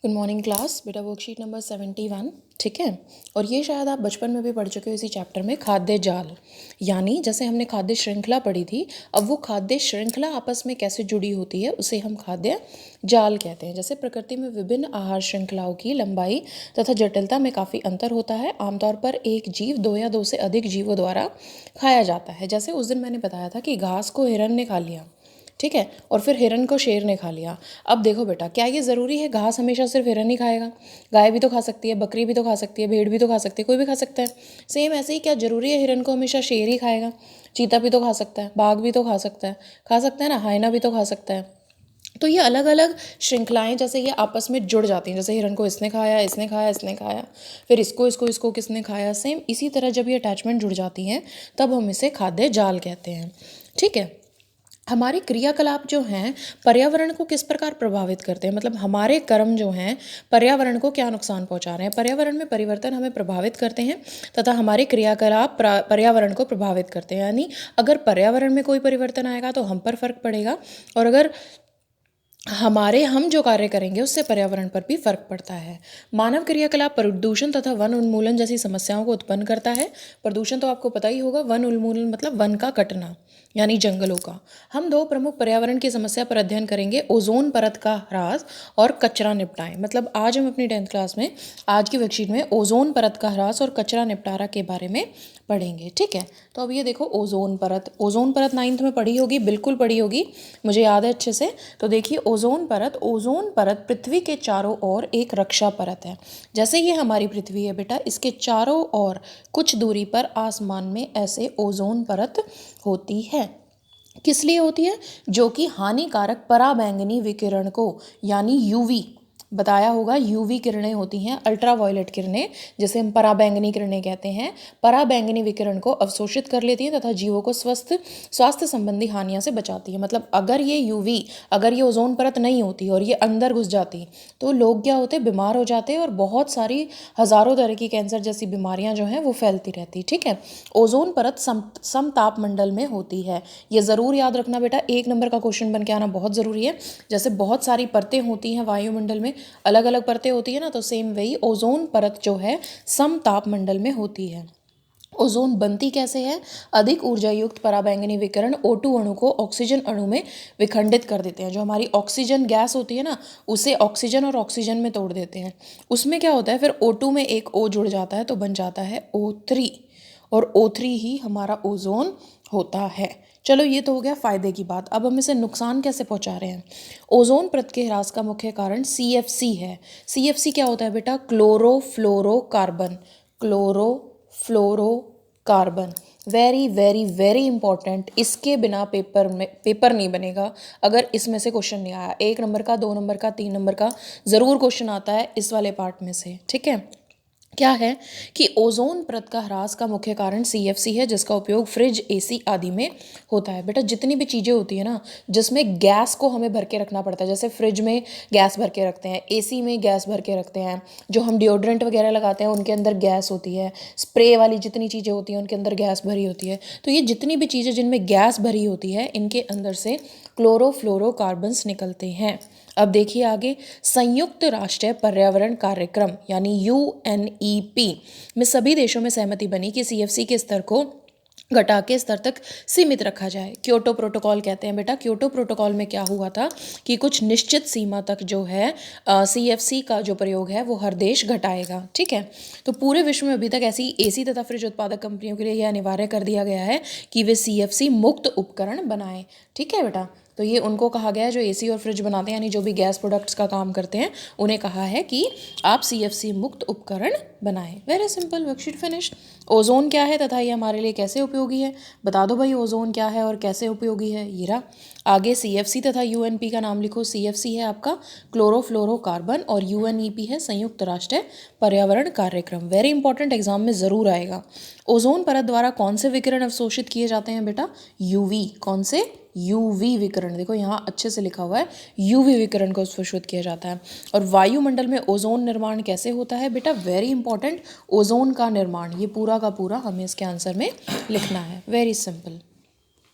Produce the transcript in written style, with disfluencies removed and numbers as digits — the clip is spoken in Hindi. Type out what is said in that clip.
Good morning class. बेटा वर्कशीट नंबर 71, ठीक है। और ये शायद आप बचपन में भी पढ़ चुके हो इसी चैप्टर में, खाद्य जाल। यानी जैसे हमने खाद्य श्रृंखला पढ़ी थी, अब वो खाद्य श्रृंखला आपस में कैसे जुड़ी होती है उसे हम खाद्य जाल कहते हैं। जैसे प्रकृति में विभिन्न आहार श्रृंखलाओं की लंबाई तथा जटिलता में काफ़ी अंतर होता है। आमतौर पर एक जीव दो या दो से अधिक जीवों द्वारा खाया जाता है। जैसे उस दिन मैंने बताया था कि घास को हिरन ने खा लिया, ठीक है, और फिर हिरन को शेर ने खा लिया। अब देखो बेटा, क्या ये ज़रूरी है घास हमेशा सिर्फ हिरन ही खाएगा? गाय भी तो खा सकती है, बकरी भी तो खा सकती है, भेड़ भी तो खा सकती है, कोई भी खा सकता है। सेम ऐसे ही क्या ज़रूरी है हिरन को हमेशा शेर ही खाएगा? चीता भी तो खा सकता है, बाघ भी तो खा सकता है ना, हाइना भी तो खा सकता है। तो ये अलग अलग श्रृंखलाएं जैसे ये आपस में जुड़ जाती हैं। जैसे हिरन को इसने खाया, इसने खाया, इसने खाया, फिर इसको इसको इसको किसने खाया। सेम इसी तरह जब ये अटैचमेंट जुड़ जाती हैं तब हम इसे खाद्य जाल कहते हैं, ठीक है। हमारे क्रियाकलाप जो हैं पर्यावरण को किस प्रकार प्रभावित करते हैं, मतलब हमारे कर्म जो हैं पर्यावरण को क्या नुकसान पहुंचा रहे हैं। पर्यावरण में परिवर्तन हमें प्रभावित करते हैं तथा हमारे क्रियाकलाप पर्यावरण को प्रभावित करते हैं। यानी अगर पर्यावरण में कोई परिवर्तन आएगा तो हम पर फर्क पड़ेगा, और अगर हम जो कार्य करेंगे उससे पर्यावरण पर भी फर्क पड़ता है। मानव क्रियाकलाप प्रदूषण तथा वन उन्मूलन जैसी समस्याओं को उत्पन्न करता है। प्रदूषण तो आपको पता ही होगा, वन उन्मूलन मतलब वन का कटना यानी जंगलों का। हम दो प्रमुख पर्यावरण की समस्या पर अध्ययन करेंगे, ओजोन परत का ह्रास और कचरा निपटाएं। मतलब आज हम अपनी 10th क्लास में आज की वर्कशीट में ओजोन परत का ह्रास और कचरा निपटारा के बारे में पढ़ेंगे, ठीक है। तो अब ये देखो ओजोन परत 9th में पढ़ी होगी, बिल्कुल पढ़ी होगी, मुझे याद है अच्छे से। तो देखिए ओजोन परत पृथ्वी के चारों ओर एक रक्षा परत है। जैसे ये हमारी पृथ्वी है बेटा, इसके चारों ओर कुछ दूरी पर आसमान में ऐसे ओजोन परत होती है। किस लिए होती है? जो कि हानिकारक पराबैंगनी विकिरण को यानी यूवी, बताया होगा, यूवी किरणें होती हैं, अल्ट्रावायलेट किरणें, जिसे हम पराबैंगनी किरणें कहते हैं, पराबैंगनी विकिरण को अवशोषित कर लेती हैं तथा जीवों को स्वास्थ्य संबंधी हानियों से बचाती है। मतलब अगर ये ओजोन परत नहीं होती और ये अंदर घुस जाती तो लोग क्या होते, बीमार हो जाते और बहुत सारी हज़ारों तरह की कैंसर जैसी बीमारियां जो हैं वो फैलती रहती, ठीक है। ओजोन परत समतापमंडल में होती है। ये ज़रूर याद रखना बेटा, 1 नंबर का क्वेश्चन बन के आना बहुत ज़रूरी है। जैसे बहुत सारी परतें होती हैं वायुमंडल में, अलग अलग परतें होती है ना, तो सेम वही ओजोन परत जो है समतापमंडल में होती है। ओजोन बनती कैसे है? अधिक ऊर्जा युक्त पराबैंगनी विकिरण O2 अणु को ऑक्सीजन अणु में विखंडित कर देते हैं। जो हमारी ऑक्सीजन गैस होती है ना, उसे ऑक्सीजन और ऑक्सीजन में तोड़ देते हैं। उसमें क्या होता है, फिर O2 में एक O जुड़ जाता है तो बन जाता है O3, और O3 ही हमारा ओजोन होता है। चलो ये तो हो गया फायदे की बात। अब हम इसे नुकसान कैसे पहुंचा रहे हैं। ओजोन परत के ह्रास का मुख्य कारण CFC है। CFC क्या होता है बेटा? Chlorofluorocarbon. Chlorofluorocarbon very very very important. इसके बिना पेपर नहीं बनेगा अगर इसमें से क्वेश्चन नहीं आया। 1 नंबर का, 2 नंबर का, 3 नंबर का ज़रूर क्वेश्चन आता है इस वाले पार्ट में से, ठीक है। क्या है कि ओजोन परत का ह्रास का मुख्य कारण CFC है, जिसका उपयोग फ्रिज, AC आदि में होता है। बेटा जितनी भी चीज़ें होती है ना जिसमें गैस को हमें भर के रखना पड़ता है, जैसे फ्रिज में गैस भर के रखते हैं, AC में गैस भर के रखते हैं, जो हम डिओड्रेंट वगैरह लगाते हैं उनके अंदर गैस होती है, स्प्रे वाली जितनी चीज़ें होती हैं उनके अंदर गैस भरी होती है। तो ये जितनी भी चीज़ें जिनमें गैस भरी होती है इनके अंदर से क्लोरोफ्लोरोकार्बन्स निकलते हैं। अब देखिए आगे, संयुक्त राष्ट्र पर्यावरण कार्यक्रम यानी UNEP में सभी देशों में सहमति बनी कि CFC के स्तर को घटा के स्तर तक सीमित रखा जाए। क्योटो प्रोटोकॉल कहते हैं बेटा। क्योटो प्रोटोकॉल में क्या हुआ था कि कुछ निश्चित सीमा तक जो है CFC का जो प्रयोग है वो हर देश घटाएगा, ठीक है। तो पूरे विश्व में अभी तक ऐसी AC तथा फ्रिज उत्पादक कंपनियों के लिए यह अनिवार्य कर दिया गया है कि वे CFC मुक्त उपकरण बनाएं, ठीक है बेटा। तो ये उनको कहा गया है जो AC और फ्रिज बनाते हैं, यानी जो भी गैस प्रोडक्ट्स का काम करते हैं, उन्हें कहा है कि आप CFC मुक्त उपकरण बनाएं। Very simple, worksheet finish. Ozone क्या है तथा ये हमारे लिए कैसे उपयोगी है, बता दो भाई। ओजोन क्या है और कैसे उपयोगी है, ये रहा। आगे CFC तथा UNP का नाम लिखो। CFC है आपका क्लोरोफ्लोरोकार्बन और UNEP है संयुक्त राष्ट्र पर्यावरण कार्यक्रम। वेरी इंपॉर्टेंट, एग्जाम में ज़रूर आएगा। ओजोन परत द्वारा कौन से विकिरण अवशोषित किए जाते हैं बेटा? UV। कौन से? UV विकिरण। देखो यहाँ अच्छे से लिखा हुआ है, UV विकिरण को अवशोषित किया जाता है। और वायुमंडल में ओजोन निर्माण कैसे होता है बेटा? वेरी इंपॉर्टेंट, ओजोन का निर्माण, ये पूरा का पूरा हमें इसके आंसर में लिखना है। Very simple.